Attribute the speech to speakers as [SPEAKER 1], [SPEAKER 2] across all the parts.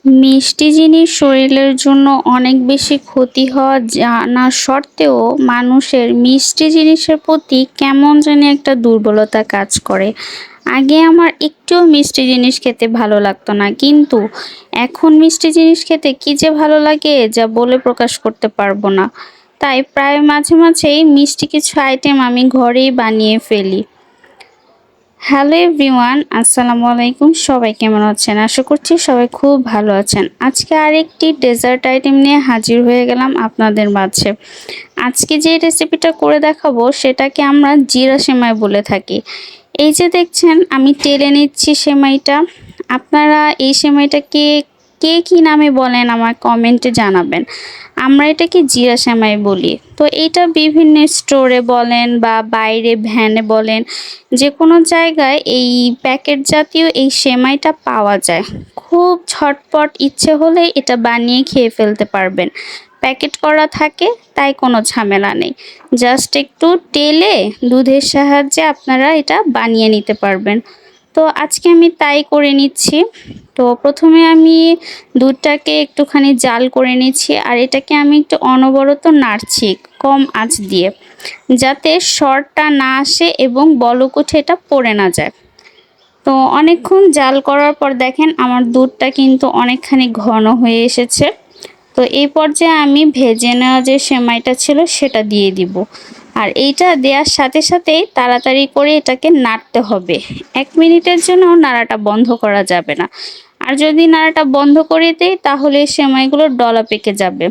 [SPEAKER 1] মিষ্টি জিনিস শরীরের জন্য অনেক বেশি ক্ষতি হওয়া জানা সত্ত্বেও মানুষের মিষ্টি জিনিসের প্রতি কেমন জানি একটা দুর্বলতা কাজ করে। আগে আমার একটুও মিষ্টি জিনিস খেতে ভালো লাগতো না, কিন্তু এখন মিষ্টি জিনিস খেতে কি যে ভালো লাগে যা বলে প্রকাশ করতে পারবো না। তাই প্রায় মাঝে মাঝেই মিষ্টি কিছু আইটেম আমি ঘরেই বানিয়ে ফেলি। হ্যালো এভরিওয়ান, আসসালামু আলাইকুম। সবাই কেমন আছেন? আশা করছি সবাই খুব ভালো আছেন। আজকে আরেকটি ডেজার্ট আইটেম নিয়ে হাজির হয়ে গেলাম আপনাদের মাঝে। আজকে যে রেসিপিটা করে দেখাবো সেটাকে আমরা জিরা সেমাই বলে থাকি। এই যে দেখছেন আমি টেলে নিচ্ছি সেমাইটা। আপনারা এই সেমাইটাকে কে কী নামে বলেন আমার কমেন্টে জানাবেন। আমরা এটাকে জিরা সেমাই বলি। তো এইটা বিভিন্ন স্টোরে বলেন বা বাইরে ভ্যানে বলেন, যে কোনো জায়গায় এই প্যাকেট জাতীয় এই সেমাইটা পাওয়া যায়। খুব ঝটপট ইচ্ছে হলে এটা বানিয়ে খেয়ে ফেলতে পারবেন। প্যাকেট করা থাকে, তাই কোনো ঝামেলা নেই। জাস্ট একটু টেলে দুধের সাহায্যে আপনারা এটা বানিয়ে নিতে পারবেন। তো আজকে আমি তাই করে নিচ্ছি। তো প্রথমে আমি দুধটাকে একটুখানি জাল করে নিচ্ছি, আর এটাকে আমি একটু অনবরত নাড়ছি কম আঁচ দিয়ে, যাতে সরটা না আসে এবং বলক উঠে এটা পড়ে না যায়। তো অনেকক্ষণ জাল করার পর দেখেন আমার দুধটা কিন্তু অনেকখানি ঘন হয়ে এসেছে। তো এই পর্যায়ে আমি ভেজে নেওয়া যে সেমাইটা ছিল সেটা দিয়ে দিব। আর এইটা দেওয়ার সাথে সাথেই তাড়াতাড়ি করে এটাকে নাড়তে হবে। 1 মিনিটের জন্য নাড়াটা বন্ধ করা যাবে না। আর যদি নাড়াটা বন্ধ করে দেই তাহলে সেমাইগুলো ডলা পেকে যাবে।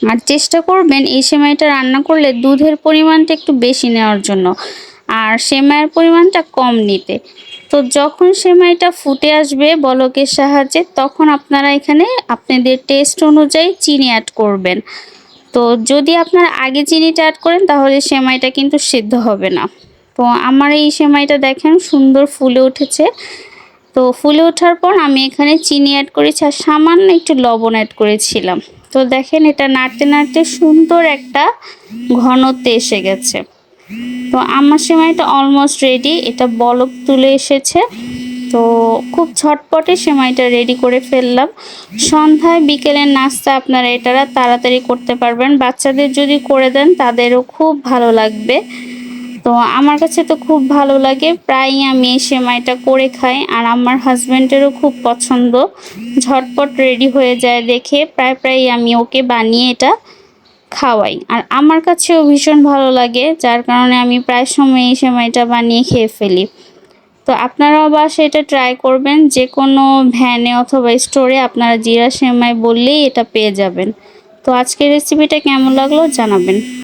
[SPEAKER 1] আর চেষ্টা করবেন এই সেমাইটা রান্না করলে দুধের পরিমাণটা একটু বেশি নেওয়ার জন্য, আর সেমাইয়ের পরিমাণটা কম নিতে। তো যখন সেমাইটা ফুটে আসবে বলকের সাহায্যে, তখন আপনারা এখানে আপনাদের টেস্ট অনুযায়ী চিনি অ্যাড করবেন। তো যদি আপনারা আগে চিনিটা অ্যাড করেন তাহলে সেমাইটা কিন্তু সিদ্ধ হবে না। তো আমার এই সেমাইটা দেখেন সুন্দর ফুলে উঠেছে। তো ফুলে ওঠার পর আমি এখানে চিনি অ্যাড করেছি আর সামান্য একটু লবণ অ্যাড করেছিলাম। তো দেখেন এটা নাড়তে নাড়তে সুন্দর একটা ঘনত্বে এসে গেছে। তো আমার সেমাইটা অলমোস্ট রেডি, এটা বলক তুলে এসেছে। তো খুব ঝটপটে সেমাইটা রেডি করে ফেললাম। সন্ধ্যায় বিকেলের নাস্তা আপনারা এটা তাড়াতাড়ি করতে পারবেন। বাচ্চাদের যদি করে দেন তাদেরও খুব ভালো লাগবে। তো আমার কাছে তো খুব ভালো লাগে, প্রায়ই আমি এই সেমাইটা করে খাই, আর আমার হাজব্যান্ডেরও খুব পছন্দ। ঝটপট রেডি হয়ে যায় দেখে প্রায়ই আমি ওকে বানিয়ে এটা খাওয়াই, আর আমার কাছেও ভীষণ ভালো লাগে, যার কারণে আমি প্রায় সময় এই সেমাইটা বানিয়ে খেয়ে ফেলি। তো আপনারাও বাসায় এটা ট্রাই করবেন। যে কোনো ভ্যানে অথবা স্টোরে আপনারা জিরা সেমাই বললেই এটা পেয়ে যাবেন। তো আজকের রেসিপিটা কেমন লাগলো জানাবেন।